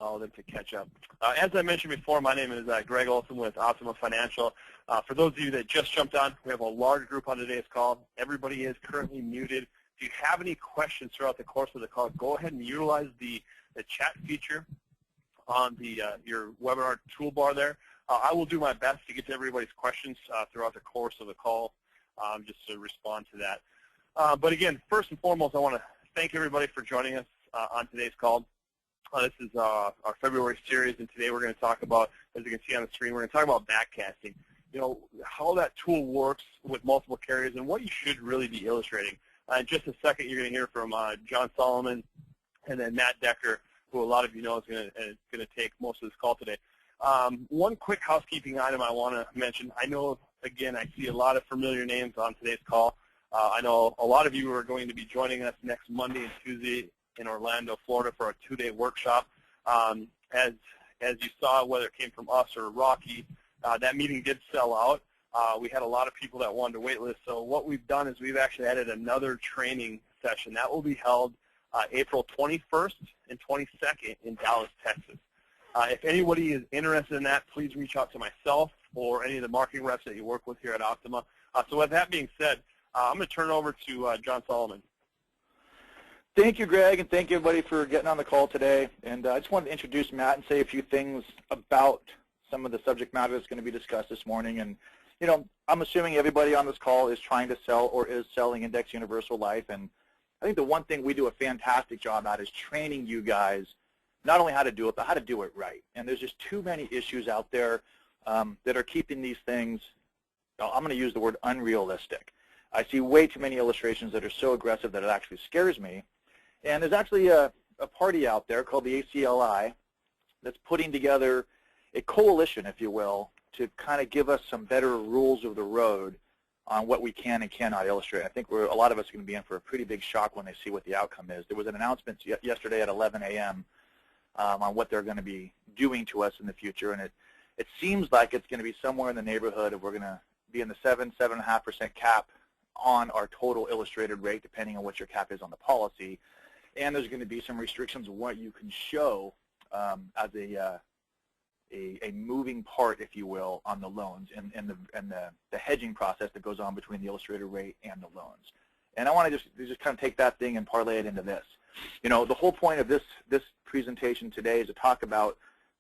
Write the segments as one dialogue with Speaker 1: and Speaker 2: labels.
Speaker 1: all of them to catch up. As I mentioned before, my name is Greg Olson with Optima Financial. For those of you that just jumped on, we have a large group on today's call. Everybody is currently muted. If you have any questions throughout the course of the call, go ahead and utilize the chat feature on your webinar toolbar there. I will do my best to get to everybody's questions throughout the course of the call, just to respond to that. But again, first and foremost, I want to thank everybody for joining us on today's call. This is our February series, and today we're going to talk about, as you can see on the screen, we're going to talk about backcasting. You know, how that tool works with multiple carriers and what you should really be illustrating. In just a second, you're going to hear from John Solomon and then Matt Decker, who a lot of you know is going to take most of this call today. One quick housekeeping item I want to mention. I know, again, I see a lot of familiar names on today's call. I know a lot of you are going to be joining us next Monday and Tuesday in Orlando, Florida for a 2-day workshop. As you saw, whether it came from us or Rocky, that meeting did sell out. We had a lot of people that wanted to wait list. So what we've done is we've actually added another training session. That will be held April 21st and 22nd in Dallas, Texas. If anybody is interested in that, please reach out to myself or any of the marketing reps that you work with here at Optima. So with that being said, I'm going to turn it over to John Solomon.
Speaker 2: Thank you, Greg, and thank you, everybody, for getting on the call today. And I just wanted to introduce Matt and say a few things about some of the subject matter that's going to be discussed this morning. And, you know, I'm assuming everybody on this call is trying to sell or is selling Index Universal Life. And I think the one thing we do a fantastic job at is training you guys not only how to do it, but how to do it right. And there's just too many issues out there that are keeping these things, I'm going to use the word unrealistic. I see way too many illustrations that are so aggressive that it actually scares me. And there's actually a party out there called the ACLI that's putting together a coalition, if you will, to kind of give us some better rules of the road on what we can and cannot illustrate. I think a lot of us are going to be in for a pretty big shock when they see what the outcome is. There was an announcement yesterday at 11 a.m. On what they're going to be doing to us in the future, and it seems like it's going to be somewhere in the neighborhood of we're going to be in the 7.5% cap on our total illustrated rate, depending on what your cap is on the policy. And there's going to be some restrictions on what you can show as a moving part, if you will, on the loans and the hedging process that goes on between the illustrated rate and the loans. And I want to just kind of take that thing and parlay it into this. You know, the whole point of this presentation today is to talk about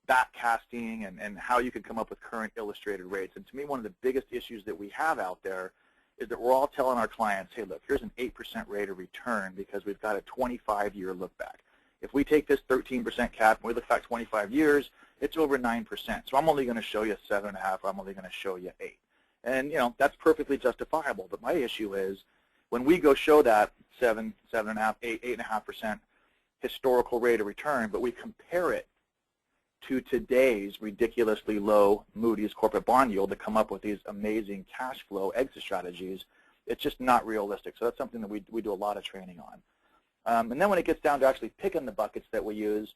Speaker 2: backcasting and how you can come up with current illustrated rates. And to me, one of the biggest issues that we have out there is that we're all telling our clients, hey, look, here's an 8% rate of return because we've got a 25-year look back. If we take this 13% cap and we look back 25 years, it's over 9%. So I'm only going to show you 7.5, or I'm only going to show you 8. And, you know, that's perfectly justifiable. But my issue is when we go show that 7, 7.5, 8, 8.5% historical rate of return, but we compare it to today's ridiculously low Moody's corporate bond yield to come up with these amazing cash flow exit strategies, it's just not realistic. So that's something that we do a lot of training on. And then when it gets down to actually picking the buckets that we use,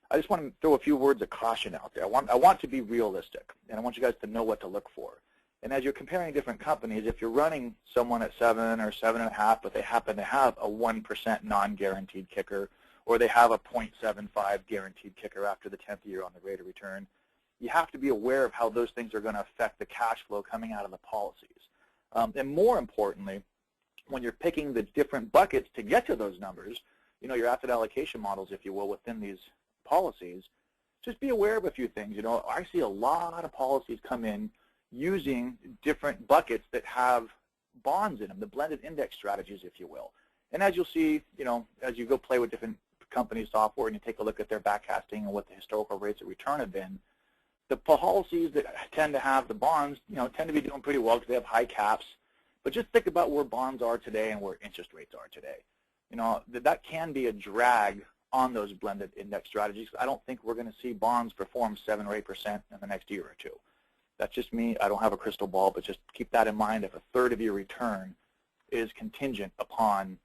Speaker 2: I just want to throw a few words of caution out there. I want to be realistic, and I want you guys to know what to look for. And as you're comparing different companies, if you're running someone at 7 or 7.5, but they happen to have a 1% non-guaranteed kicker, or they have a 0.75 guaranteed kicker after the 10th year on the rate of return, you have to be aware of how those things are going to affect the cash flow coming out of the policies. And more importantly, when you're picking the different buckets to get to those numbers, you know, your asset allocation models, if you will, within these policies, just be aware of a few things. You know, I see a lot of policies come in using different buckets that have bonds in them, the blended index strategies, if you will. And as you'll see, you know, as you go play with different company software and you take a look at their backcasting and what the historical rates of return have been, the policies that tend to have the bonds, you know, tend to be doing pretty well because they have high caps. But just think about where bonds are today and where interest rates are today. You know, that can be a drag on those blended index strategies. I don't think we're going to see bonds perform 7 or 8% in the next year or two. That's just me. I don't have a crystal ball, but just keep that in mind if a third of your return is contingent upon,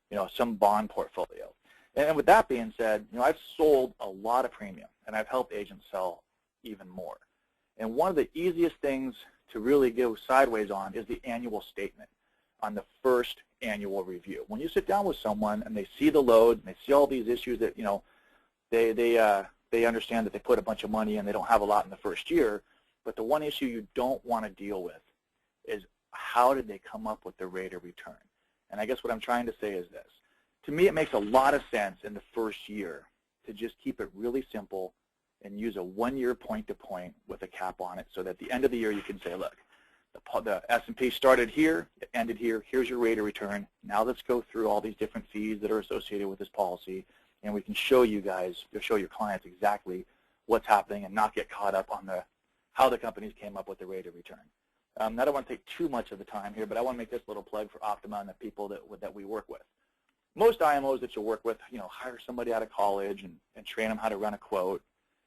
Speaker 2: you know, some bond portfolio. And with that being said, you know, I've sold a lot of premium, and I've helped agents sell even more. And one of the easiest things to really go sideways on is the annual statement on the first annual review. When you sit down with someone and they see the load and they see all these issues that, you know, they they understand that they put a bunch of money in, they don't have a lot in the first year. But the one issue you don't want to deal with is how did they come up with the rate of return? And I guess what I'm trying to say is this. To me, it makes a lot of sense in the first year to just keep it really simple and use a one-year point-to-point with a cap on it so that at the end of the year you can say, look, the S&P started here, it ended here, here's your rate of return. Now let's go through all these different fees that are associated with this policy, and we can show you guys, show your clients exactly what's happening and not get caught up on how the companies came up with the rate of return. I don't want to take too much of the time here, but I want to make this little plug for Optima and the people that we work with. Most IMOs that you work with, hire somebody out of college and train them how to run a quote,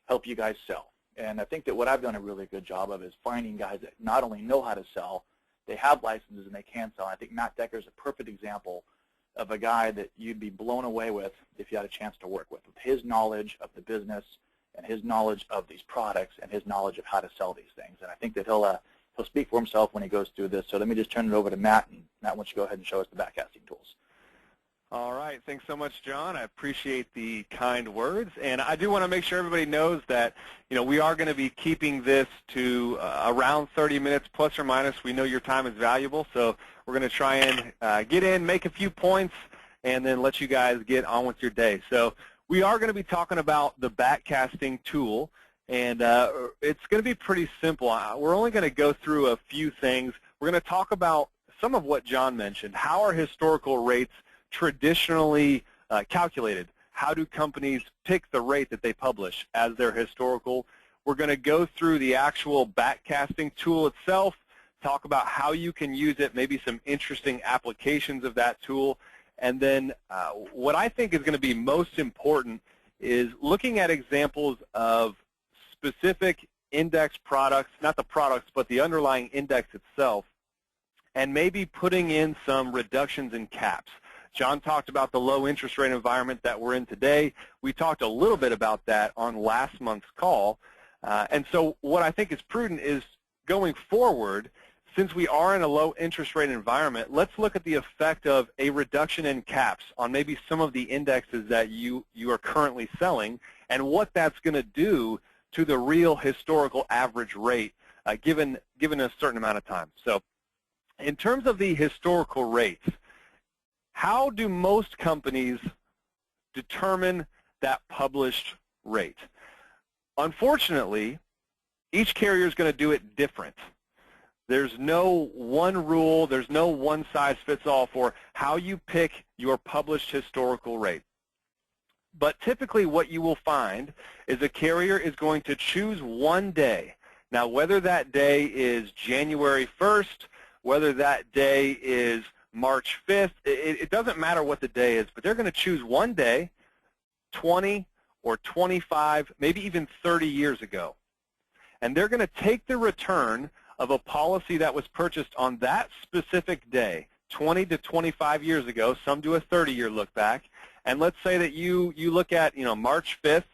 Speaker 2: help you guys sell. And I think that what I've done a really good job of is finding guys that not only know how to sell, they have licenses and they can sell. And I think Matt Decker is a perfect example of a guy that you'd be blown away with if you had a chance to work with his knowledge of the business and his knowledge of these products and his knowledge of how to sell these things. And I think that he'll speak for himself when he goes through this. So let me just turn it over to Matt, and Matt, why don't you go ahead and show us the backcasting tools.
Speaker 3: All right. Thanks so much, John. I appreciate the kind words. And I do want to make sure everybody knows that, we are going to be keeping this to around 30 minutes plus or minus. We know your time is valuable, so we're going to try and get in, make a few points, and then let you guys get on with your day. So we are going to be talking about the backcasting tool, and it's going to be pretty simple. We're only going to go through a few things. We're going to talk about some of what John mentioned. How are historical rates traditionally calculated? How do companies pick the rate that they publish as their historical? We're going to go through the actual backcasting tool itself, talk about how you can use it, maybe some interesting applications of that tool, and then what I think is going to be most important is looking at examples of specific index products, not the products, but the underlying index itself, and maybe putting in some reductions in caps. John talked about the low interest rate environment that we're in today. We talked a little bit about that on last month's call. And so what I think is prudent is going forward, since we are in a low interest rate environment, let's look at the effect of a reduction in caps on maybe some of the indexes that you are currently selling and what that's going to do to the real historical average rate given a certain amount of time. So in terms of the historical rates, how do most companies determine that published rate? Unfortunately, each carrier is going to do it different. There's no one rule, there's no one size fits all for how you pick your published historical rate. But typically what you will find is a carrier is going to choose one day. Now, whether that day is January 1st, whether that day is March 5th, it doesn't matter what the day is, but they're going to choose one day, 20 or 25, maybe even 30 years ago. And they're going to take the return of a policy that was purchased on that specific day, 20 to 25 years ago. Some do a 30-year look back. And let's say that you look at March 5th,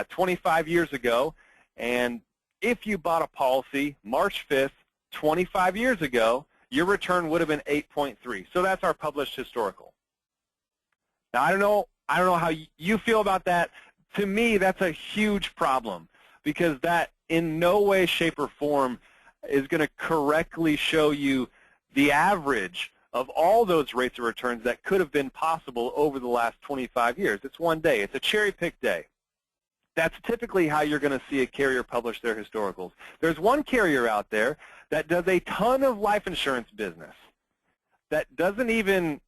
Speaker 3: 25 years ago, and if you bought a policy March 5th, 25 years ago, your return would have been 8.3. So that's our published historical. Now, I don't know how you feel about that. To me, that's a huge problem because that in no way, shape, or form is going to correctly show you the average of all those rates of returns that could have been possible over the last 25 years. It's one day. It's a cherry-picked day. That's typically how you're going to see a carrier publish their historicals. There's one carrier out there that does a ton of life insurance business that they don't even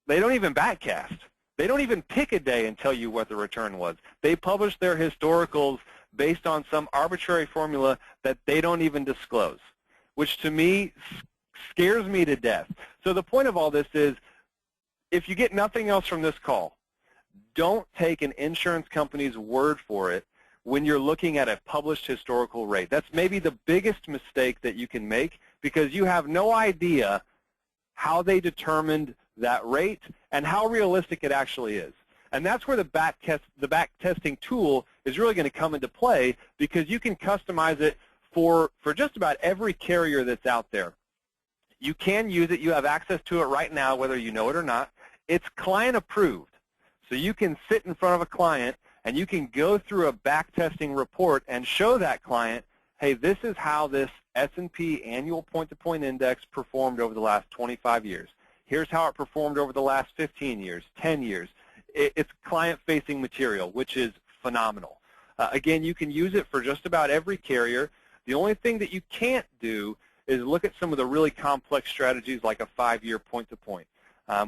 Speaker 3: backcast. They don't even pick a day and tell you what the return was. They publish their historicals based on some arbitrary formula that they don't even disclose, which to me scares me to death. So the point of all this is, if you get nothing else from this call, don't take an insurance company's word for it when you're looking at a published historical rate. That's maybe the biggest mistake that you can make because you have no idea how they determined that rate and how realistic it actually is. And that's where the back testing tool is really going to come into play because you can customize it for just about every carrier that's out there. You can use it. You have access to it right now, whether you know it or not. It's client approved. So you can sit in front of a client And you can go through a backtesting report and show that client, hey, this is how this S&P annual point-to-point index performed over the last 25 years. Here's how it performed over the last 15 years, 10 years. It's client-facing material, which is phenomenal. Again, you can use it for just about every carrier. The only thing that you can't do is look at some of the really complex strategies like a 5-year point-to-point,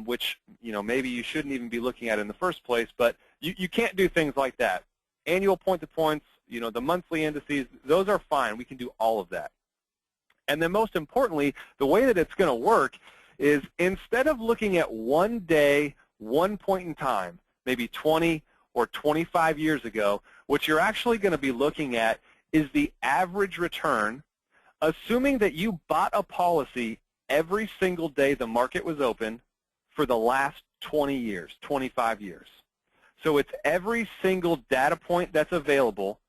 Speaker 3: which maybe you shouldn't even be looking at in the first place, but you can't do things like that. Annual point-to-points, the monthly indices, those are fine. We can do all of that. And then most importantly, the way that it's going to work is instead of looking at one day, one point in time, maybe 20 or 25 years ago, what you're actually going to be looking at is the average return, assuming that you bought a policy every single day the market was open for the last 20 years, 25 years. So it's every single data point that's available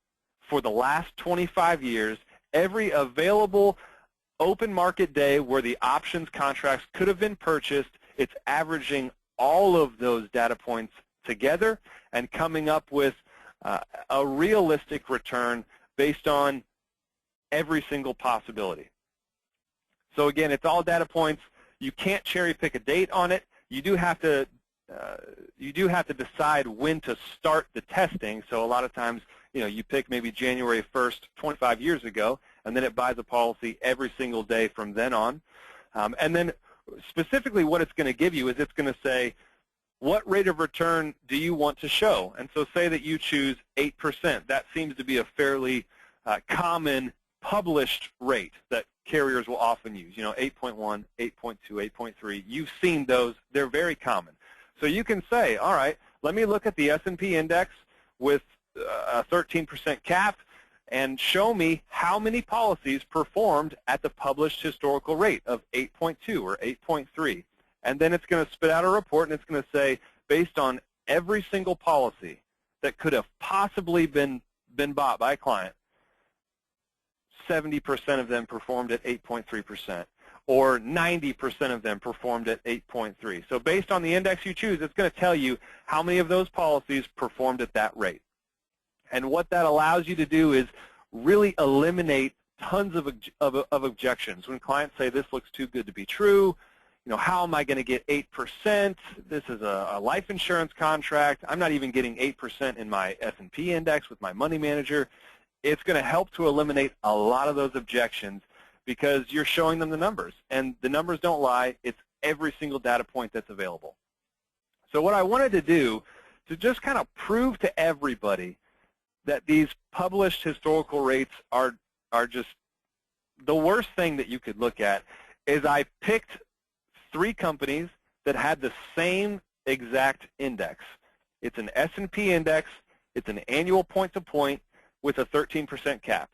Speaker 3: for the last 25 years, every available open market day where the options contracts could have been purchased. It's averaging all of those data points together and coming up with a realistic return based on every single possibility. So again, it's all data points. You can't cherry pick a date on it. You do have to decide when to start the testing. So a lot of times, you pick maybe January 1st, 25 years ago, and then it buys a policy every single day from then on. And then specifically what it's going to give you is it's going to say, what rate of return do you want to show? And so say that you choose 8%. That seems to be a fairly common published rate that carriers will often use. 8.1, 8.2, 8.3. You've seen those. They're very common. So you can say, all right, let me look at the S&P index with a 13% cap and show me how many policies performed at the published historical rate of 8.2 or 8.3. And then it's going to spit out a report, and it's going to say, based on every single policy that could have possibly been bought by a client, 70% of them performed at 8.3%, or 90% of them performed at 8.3. So based on the index you choose, it's going to tell you how many of those policies performed at that rate. And what that allows you to do is really eliminate tons of objections. When clients say, this looks too good to be true, how am I going to get 8%? This is a life insurance contract. I'm not even getting 8% in my S&P index with my money manager. It's going to help to eliminate a lot of those objections because you're showing them the numbers. And the numbers don't lie. It's every single data point that's available. So what I wanted to do to just kind of prove to everybody that these published historical rates are just the worst thing that you could look at is I picked 3 companies that had the same exact index. It's an S&P index. It's an annual point-to-point with a 13% cap.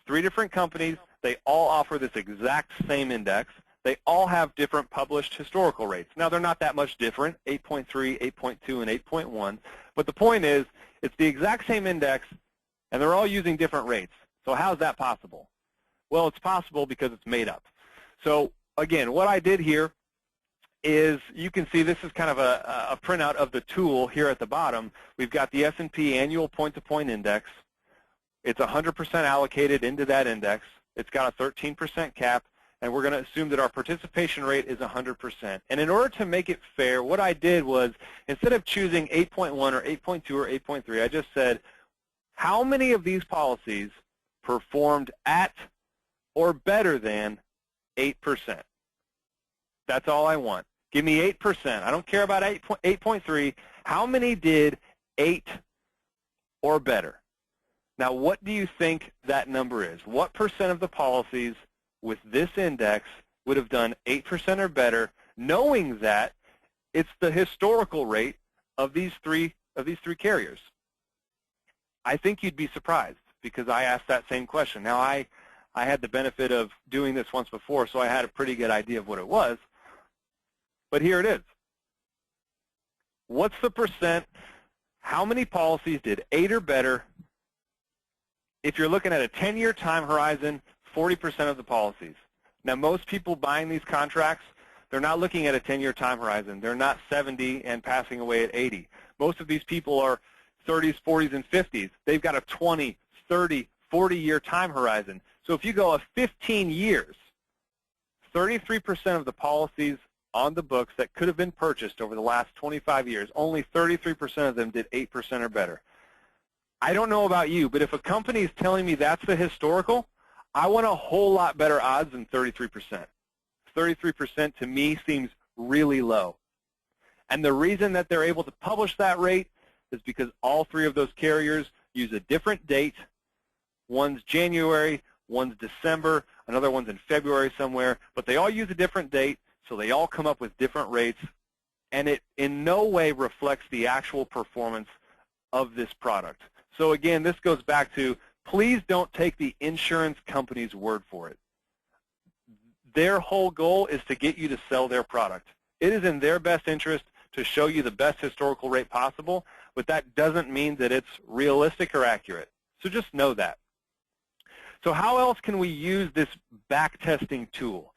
Speaker 3: 3 different companies. They all offer this exact same index. They all have different published historical rates. Now, they're not that much different, 8.3, 8.2, and 8.1. But the point is, it's the exact same index, and they're all using different rates. So how is that possible? Well, it's possible because it's made up. So, again, what I did here is you can see this is kind of a printout of the tool here at the bottom. We've got the S&P annual point-to-point index. It's 100% allocated into that index. It's got a 13% cap, and we're going to assume that our participation rate is 100%. And in order to make it fair, what I did was instead of choosing 8.1 or 8.2 or 8.3, I just said, how many of these policies performed at or better than 8%? That's all I want. Give me 8%. I don't care about 8.3. How many did 8 or better? Now, what do you think that number is? What percent of the policies with this index would have done 8% or better, knowing that it's the historical rate of these three carriers? I think you'd be surprised because I asked that same question. Now, I had the benefit of doing this once before, so I had a pretty good idea of what it was. But here it is. What's the percent? How many policies did 8 or better? If you're looking at a 10-year time horizon, 40% of the policies. Now, most people buying these contracts, they're not looking at a 10-year time horizon. They're not 70 and passing away at 80. Most of these people are 30s, 40s, and 50s. They've got a 20, 30, 40-year time horizon. So if you go a 15 years, 33% of the policies on the books that could have been purchased over the last 25 years, only 33% of them did 8% or better. I don't know about you, but if a company is telling me that's the historical, I want a whole lot better odds than 33%. 33% to me seems really low. And the reason that they're able to publish that rate is because all three of those carriers use a different date. One's January, one's December, another one's in February somewhere, but they all use a different date, so they all come up with different rates, and it in no way reflects the actual performance of this product. So again, this goes back to, please don't take the insurance company's word for it. Their whole goal is to get you to sell their product. It is in their best interest to show you the best historical rate possible, but that doesn't mean that it's realistic or accurate. So just know that. So how else can we use this back testing tool?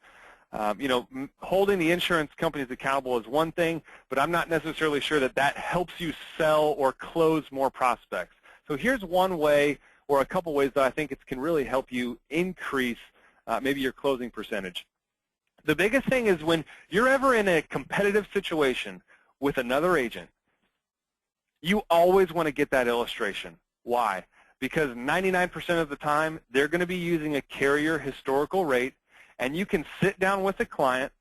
Speaker 3: Holding the insurance companies accountable is one thing, but I'm not necessarily sure that that helps you sell or close more prospects. So here's one way, or a couple ways that I think it can really help you increase maybe your closing percentage. The biggest thing is when you're ever in a competitive situation with another agent, you always want to get that illustration. Why? Because 99% of the time, they're going to be using a carrier historical rate, and you can sit down with the client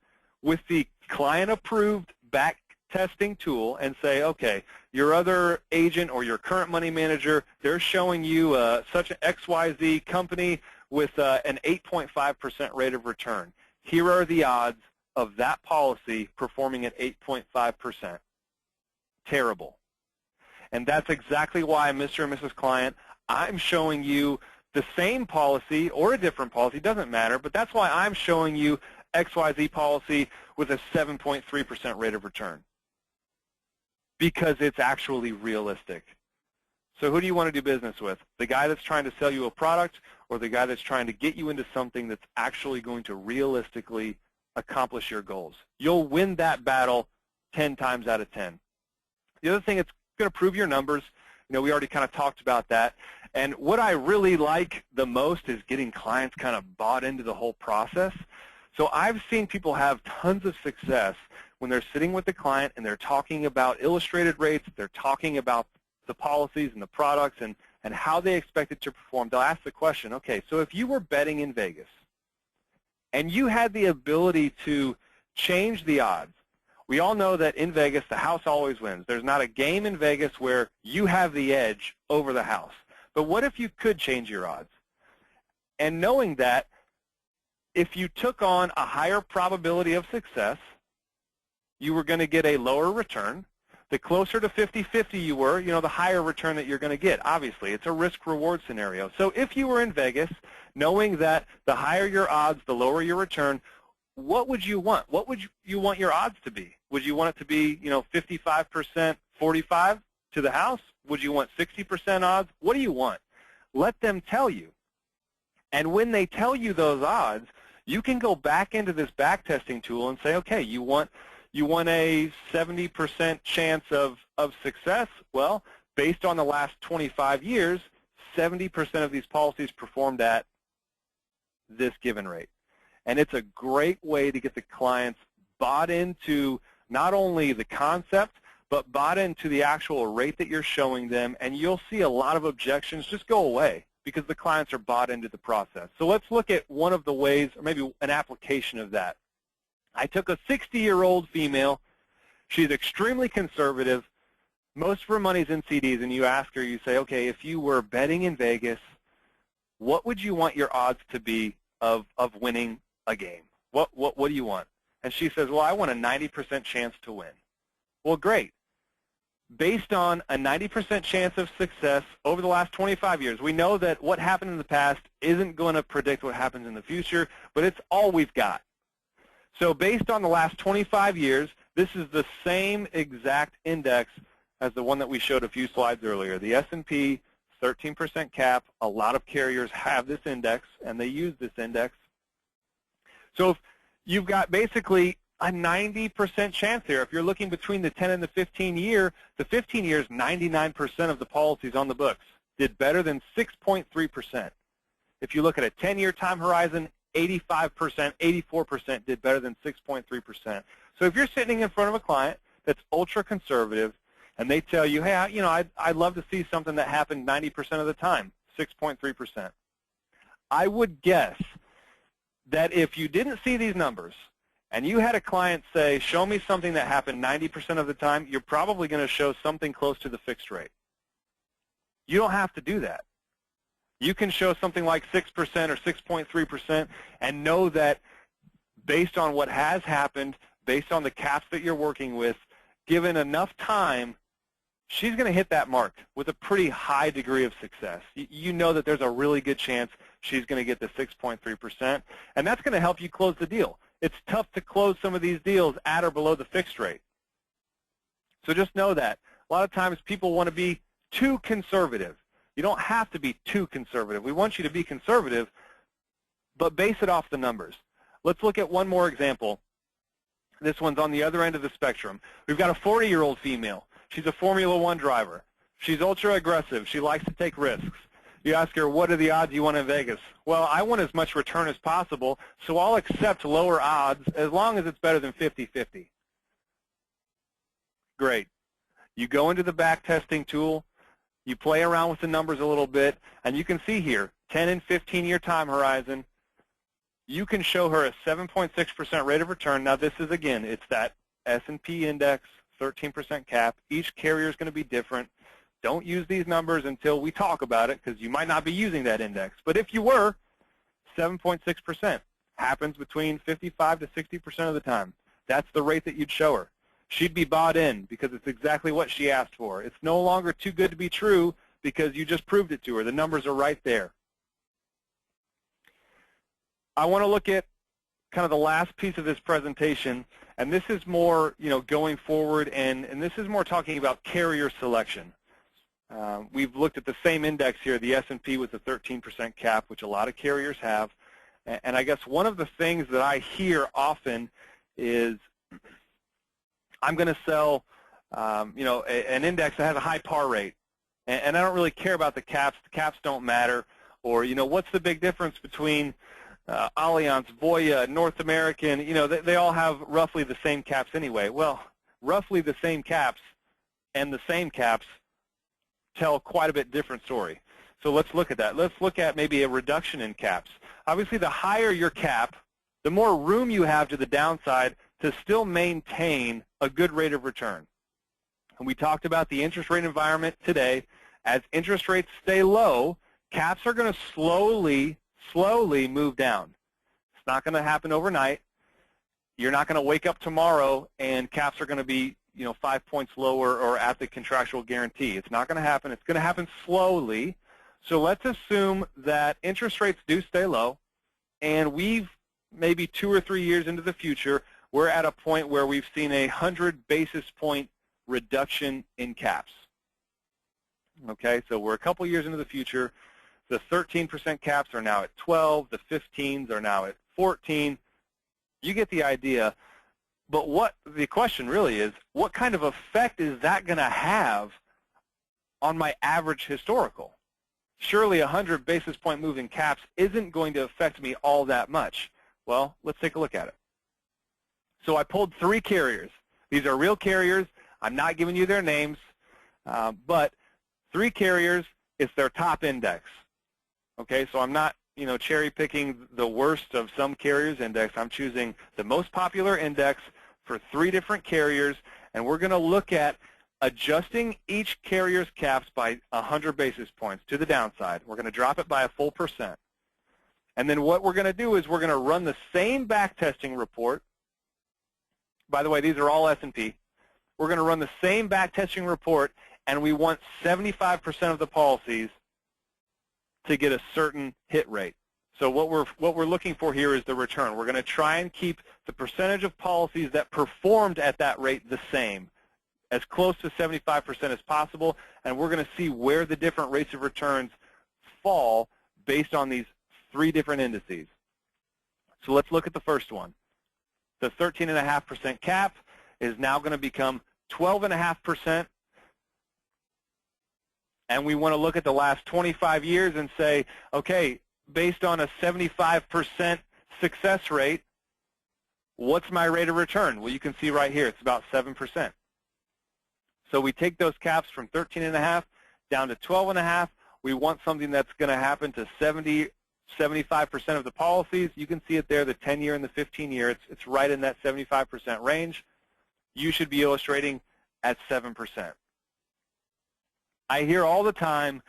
Speaker 3: with the client-approved back testing tool and say, okay, your other agent or your current money manager, they're showing you such an XYZ company with an 8.5% rate of return. Here are the odds of that policy performing at 8.5%. Terrible. And that's exactly why, Mr. and Mrs. Client, I'm showing you the same policy or a different policy, doesn't matter, but that's why I'm showing you XYZ policy with a 7.3% rate of return, because it's actually realistic. So who do you want to do business with? The guy that's trying to sell you a product, or the guy that's trying to get you into something that's actually going to realistically accomplish your goals? You'll win that battle 10 times out of 10. The other thing, it's going to prove your numbers. We already kind of talked about that. And what I really like the most is getting clients kind of bought into the whole process. So I've seen people have tons of success when they're sitting with the client and they're talking about illustrated rates, they're talking about the policies and the products and how they expect it to perform. They'll ask the question, okay, so if you were betting in Vegas and you had the ability to change the odds, we all know that in Vegas, the house always wins. There's not a game in Vegas where you have the edge over the house. But what if you could change your odds? And knowing that if you took on a higher probability of success, you were going to get a lower return. The closer to 50-50 you were, the higher return that you're going to get. Obviously, it's a risk-reward scenario. So if you were in Vegas, knowing that the higher your odds, the lower your return, what would you want? What would you want your odds to be? Would you want it to be, 55%, 45 to the house? Would you want 60% odds? What do you want? Let them tell you. And when they tell you those odds, you can go back into this back testing tool and say, okay, you want a 70% chance of success? Well, based on the last 25 years, 70% of these policies performed at this given rate. And it's a great way to get the clients bought into not only the concept, but bought into the actual rate that you're showing them, and you'll see a lot of objections just go away because the clients are bought into the process. So let's look at one of the ways, or maybe an application of that. I took a 60-year-old female. She's extremely conservative. Most of her money's in CDs, and you ask her, you say, okay, if you were betting in Vegas, what would you want your odds to be of winning a game? What do you want? And she says, well, I want a 90% chance to win. Well, great. Based on a 90% chance of success over the last 25 years, we know that what happened in the past isn't going to predict what happens in the future, but it's all we've got. So based on the last 25 years, this is the same exact index as the one that we showed a few slides earlier. The S&P 13% cap. A lot of carriers have this index, and they use this index. So if you've got basically a 90% chance there. If you're looking between the 10 and the 15 year, the 15 years, 99% of the policies on the books did better than 6.3%. If you look at a 10-year time horizon, 85%, 84% did better than 6.3%. So if you're sitting in front of a client that's ultra conservative and they tell you, hey, I'd love to see something that happened 90% of the time, 6.3%. I would guess that if you didn't see these numbers and you had a client say, show me something that happened 90% of the time, you're probably going to show something close to the fixed rate. You don't have to do that. You can show something like 6% or 6.3% and know that based on what has happened, based on the caps that you're working with, given enough time, she's going to hit that mark with a pretty high degree of success. You know that there's a really good chance she's going to get the 6.3%, and that's going to help you close the deal. It's tough to close some of these deals at or below the fixed rate. So just know that. A lot of times people want to be too conservative. You don't have to be too conservative. We want you to be conservative, but base it off the numbers. Let's look at one more example. This one's on the other end of the spectrum. We've got a 40-year-old female. She's a Formula One driver. She's ultra aggressive. She likes to take risks. You ask her, what are the odds you want in Vegas? Well, I want as much return as possible, so I'll accept lower odds as long as it's better than 50-50. Great. You go into the back testing tool, you play around with the numbers a little bit, and you can see here, 10 and 15-year time horizon, you can show her a 7.6% rate of return. Now this is, again, it's that S&P index, 13% cap. Each carrier is going to be different. Don't use these numbers until we talk about it because you might not be using that index. But if you were, 7.6% happens between 55 to 60% of the time. That's the rate that you'd show her. She'd be bought in because it's exactly what she asked for. It's no longer too good to be true because you just proved it to her. The numbers are right there. I want to look at kind of the last piece of this presentation, and this is more, going forward, and this is more talking about carrier selection. We've looked at the same index here, the S&P with the 13% cap, which a lot of carriers have. And I guess one of the things that I hear often is, I'm going to sell, an index that has a high par rate, and I don't really care about the caps. The caps don't matter. Or, what's the big difference between Allianz, Voya, North American? They all have roughly the same caps anyway. Well, roughly the same caps and the same caps tell quite a bit different story. So let's look at that. Let's look at maybe a reduction in caps. Obviously, the higher your cap, the more room you have to the downside to still maintain a good rate of return. And we talked about the interest rate environment today. As interest rates stay low, caps are going to slowly move down. It's not going to happen overnight. You're not going to wake up tomorrow and caps are going to be 5 points lower or at the contractual guarantee. It's not going to happen. It's going to happen slowly. So let's assume that interest rates do stay low, and we've maybe 2 or 3 years into the future, we're at a point where we've seen a 100 basis point reduction in caps. Okay, so we're a couple years into the future. The 13% caps are now at 12. The 15s are now at 14. You get the idea. But what the question really is, what kind of effect is that going to have on my average historical? Surely a 100 basis point move in caps isn't going to affect me all that much. Well, let's take a look at it. So I pulled 3 carriers. These are real carriers. I'm not giving you their names, but 3 carriers, it's their top index. Okay, so I'm not cherry picking the worst of some carriers' index. I'm choosing the most popular index for 3 different carriers, and we're going to look at adjusting each carrier's caps by 100 basis points to the downside. We're going to drop it by a full %. And then what we're going to do is we're going to run the same backtesting report. By the way, these are all S&P. We're going to run the same backtesting report, and we want 75% of the policies to get a certain hit rate. So what we're looking for here is the return. We're going to try and keep the percentage of policies that performed at that rate the same, as close to 75% as possible, and we're going to see where the different rates of returns fall based on these 3 different indices. So let's look at the first one. the 13.5% cap is now going to become 12.5%. And we want to look at the last 25 years and say, okay, based on a 75% success rate, what's my rate of return? Well, you can see right here, it's about 7%. So we take those caps from 13.5 down to 12.5. We want something that's going to happen to 75% of the policies. You can see it there, the 10-year and the 15-year. It's right in that 75% range. You should be illustrating at 7%. I hear all the time,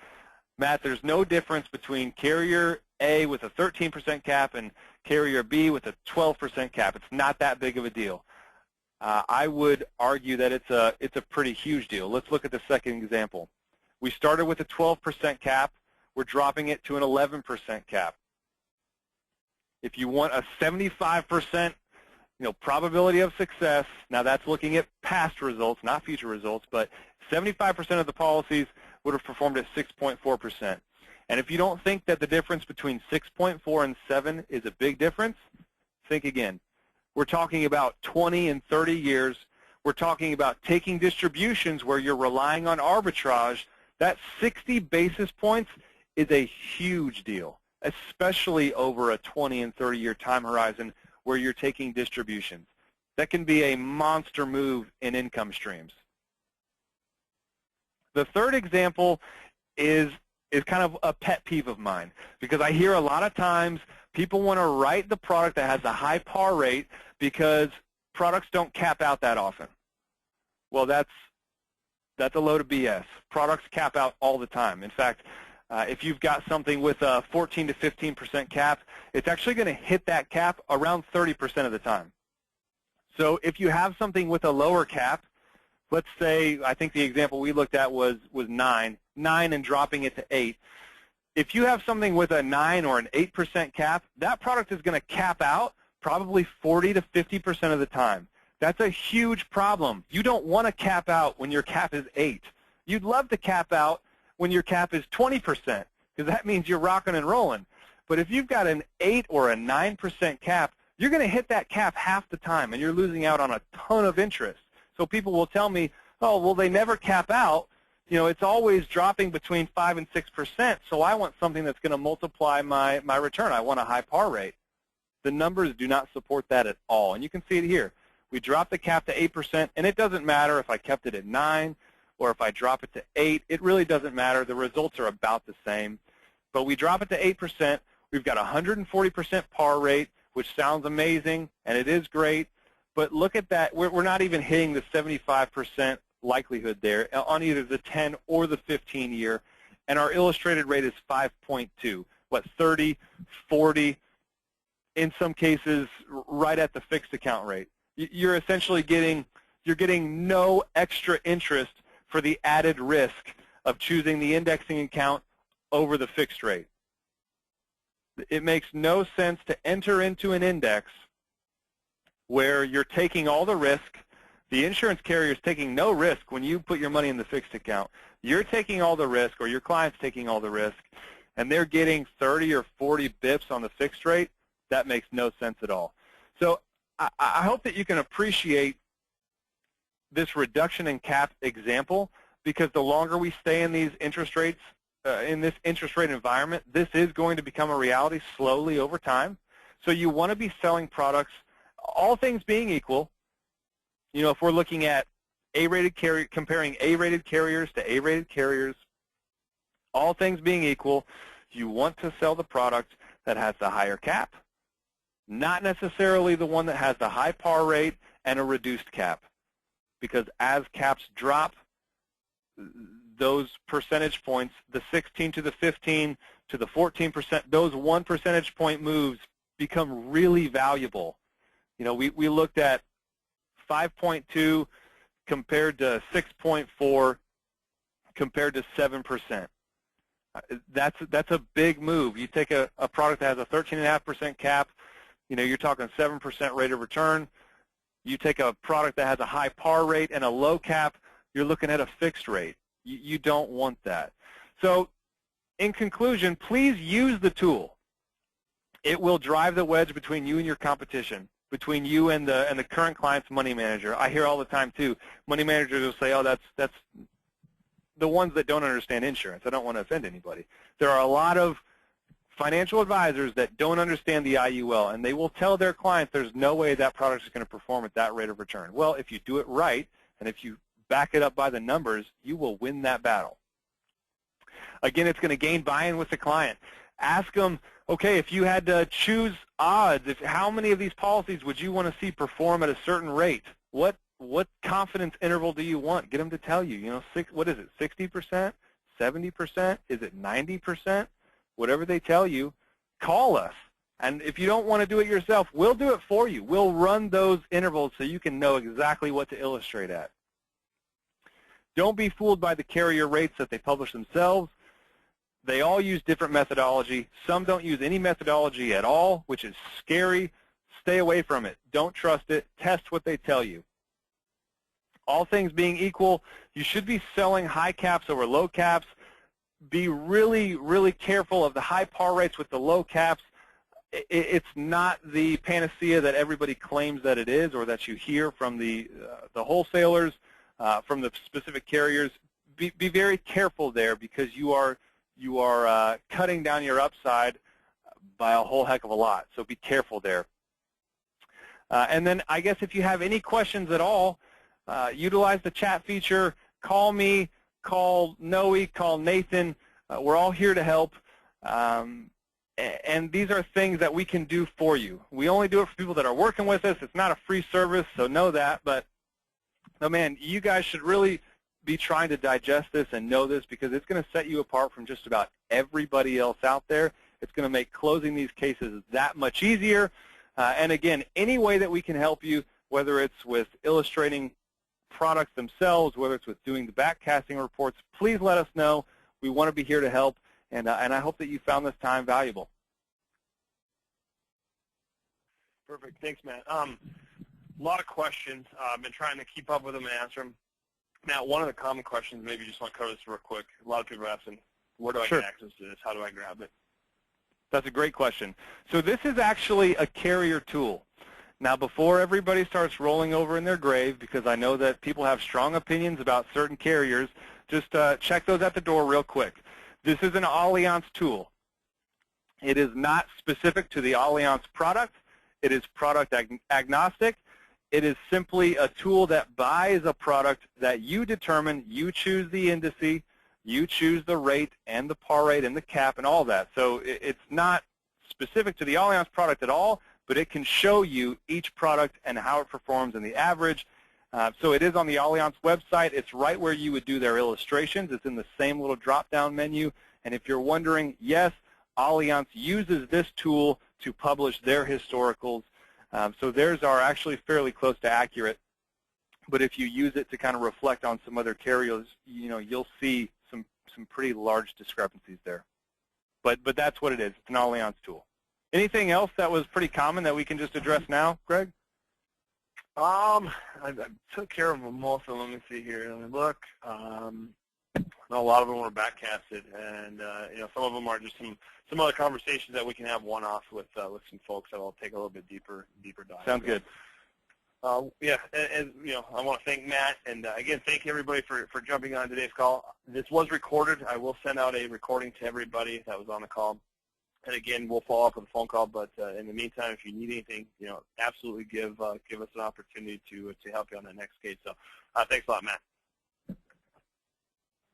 Speaker 3: Matt, there's no difference between carrier A with a 13% cap and carrier B with a 12% cap. It's not that big of a deal. I would argue that it's a pretty huge deal. Let's look at the second example. We started with a 12% cap. We're dropping it to an 11% cap. If you want a 75% probability of success, now that's looking at past results, not future results, but 75% of the policies would have performed at 6.4%. And if you don't think that the difference between 6.4 and 7 is a big difference, think again. We're talking about 20 and 30 years. We're talking about taking distributions where you're relying on arbitrage. That 60 basis points is a huge deal, especially over a 20 and 30-year time horizon where you're taking distributions. That can be a monster move in income streams. The third example is kind of a pet peeve of mine, because I hear a lot of times people want to write the product that has a high par rate because products don't cap out that often. Well, that's a load of BS. Products cap out all the time. In fact, if you've got something with a 14 to 15% cap, it's actually going to hit that cap around 30% of the time. So if you have something with a lower cap, let's say, I think the example we looked at was 9 and dropping it to 8. If you have something with a 9 or an 8% cap, that product is going to cap out probably 40 to 50% of the time. That's a huge problem. You don't want to cap out when your cap is 8. You'd love to cap out when your cap is 20%, because that means you're rocking and rolling. But if you've got an 8 or a 9% cap, you're going to hit that cap half the time, and you're losing out on a ton of interest. So people will tell me, oh, well, they never cap out. It's always dropping between 5 and 6%, so I want something that's going to multiply my return. I want a high par rate. The numbers do not support that at all, and you can see it here. We dropped the cap to 8%, and it doesn't matter if I kept it at 9 or if I drop it to 8. It really doesn't matter. The results are about the same. But we drop it to 8%. We've got a 140% par rate, which sounds amazing, and it is great. But look at that. We're not even hitting the 75% likelihood there on either the 10 or the 15-year, and our illustrated rate is 5.2. What, 30, 40, in some cases right at the fixed account rate. You're essentially getting no extra interest for the added risk of choosing the indexing account over the fixed rate. It makes no sense to enter into an index where you're taking all the risk. The insurance carrier is taking no risk when you put your money in the fixed account. You're taking all the risk, or your client's taking all the risk, and they're getting 30 or 40 bips on the fixed rate. That makes no sense at all. So I hope that you can appreciate this reduction in cap example, because the longer we stay in these interest rates, in this interest rate environment, this is going to become a reality slowly over time. So you want to be selling products, all things being equal. If we're looking at A-rated carrier, comparing A-rated carriers to A-rated carriers, all things being equal, you want to sell the product that has the higher cap, not necessarily the one that has the high par rate and a reduced cap. Because as caps drop, those percentage points, the 16 to the 15 to the 14%, those 1 percentage point moves become really valuable. We looked at 5.2 compared to 6.4 compared to 7%. That's a big move. You take a product that has a 13.5% cap, you're talking 7% rate of return. You take a product that has a high par rate and a low cap, you're looking at a fixed rate. You don't want that. So in conclusion, please use the tool. It will drive the wedge between you and your competition. between you and the current client's money manager. I hear all the time too. Money managers will say, "Oh, that's the ones that don't understand insurance." I don't want to offend anybody. There are a lot of financial advisors that don't understand the IUL, and they will tell their clients there's no way that product is going to perform at that rate of return. Well, if you do it right, and if you back it up by the numbers, you will win that battle. Again, it's going to gain buy-in with the client. Ask them, okay, if you had to choose odds, how many of these policies would you want to see perform at a certain rate? What confidence interval do you want? Get them to tell you. What is it, 60%, 70%? Is it 90%? Whatever they tell you, call us. And if you don't want to do it yourself, we'll do it for you. We'll run those intervals so you can know exactly what to illustrate at. Don't be fooled by the carrier rates that they publish themselves. They all use different methodology. Some don't use any methodology at all, which is scary. Stay away from it. Don't trust it. Test what they tell you. All things being equal, you should be selling high caps over low caps. Be really, really careful of the high par rates with the low caps. It's not the panacea that everybody claims that it is, or that you hear from the wholesalers, from the specific carriers. Be very careful there, because you are cutting down your upside by a whole heck of a lot. So be careful there. And then I guess if you have any questions at all, utilize the chat feature. Call me. Call Noe, call Nathan. We're all here to help. And these are things that we can do for you. We only do it for people that are working with us. It's not a free service, so know that. But, no, man, you guys should really be trying to digest this and know this, because it's going to set you apart from just about everybody else out there. It's going to make closing these cases that much easier. And, again, any way that we can help you, whether it's with illustrating products themselves, whether it's with doing the backcasting reports, please let us know. We want to be here to help, and I hope that you found this time valuable.
Speaker 1: Perfect. Thanks, Matt. A lot of questions. I've been trying to keep up with them and answer them. Matt, one of the common questions, maybe you just want to cover this real quick. A lot of people are asking, where do I get access to this? How do I grab it?
Speaker 3: That's a great question. So this is actually a carrier tool. Now, before everybody starts rolling over in their grave, because I know that people have strong opinions about certain carriers, just check those at the door real quick. This is an Allianz tool. It is not specific to the Allianz product. It is product agnostic. It is simply a tool that buys a product that you determine. You choose the indice, you choose the rate and the par rate and the cap and all that. So it's not specific to the Allianz product at all, but it can show you each product and how it performs in the average. So it is on the Allianz website. It's right where you would do their illustrations. It's in the same little drop-down menu. And if you're wondering, yes, Allianz uses this tool to publish their historicals. So theirs are actually fairly close to accurate. But if you use it to kind of reflect on some other carriers, you'll see some pretty large discrepancies there. But that's what it is. It's an Allianz tool. Anything else that was pretty common that we can just address now, Greg?
Speaker 1: I took care of most of them. Let me see here. Let me look. A lot of them were backcasted, and some of them are just some other conversations that we can have one-off with some folks that will take a little bit deeper dive.
Speaker 3: Sounds good.
Speaker 1: Yeah, and I want to thank Matt, and again, thank everybody for jumping on today's call. This was recorded. I will send out a recording to everybody that was on the call. And again, we'll follow up with a phone call. But in the meantime, if you need anything, absolutely give us an opportunity to help you on that next case. So thanks a lot, Matt.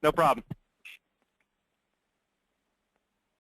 Speaker 3: No problem.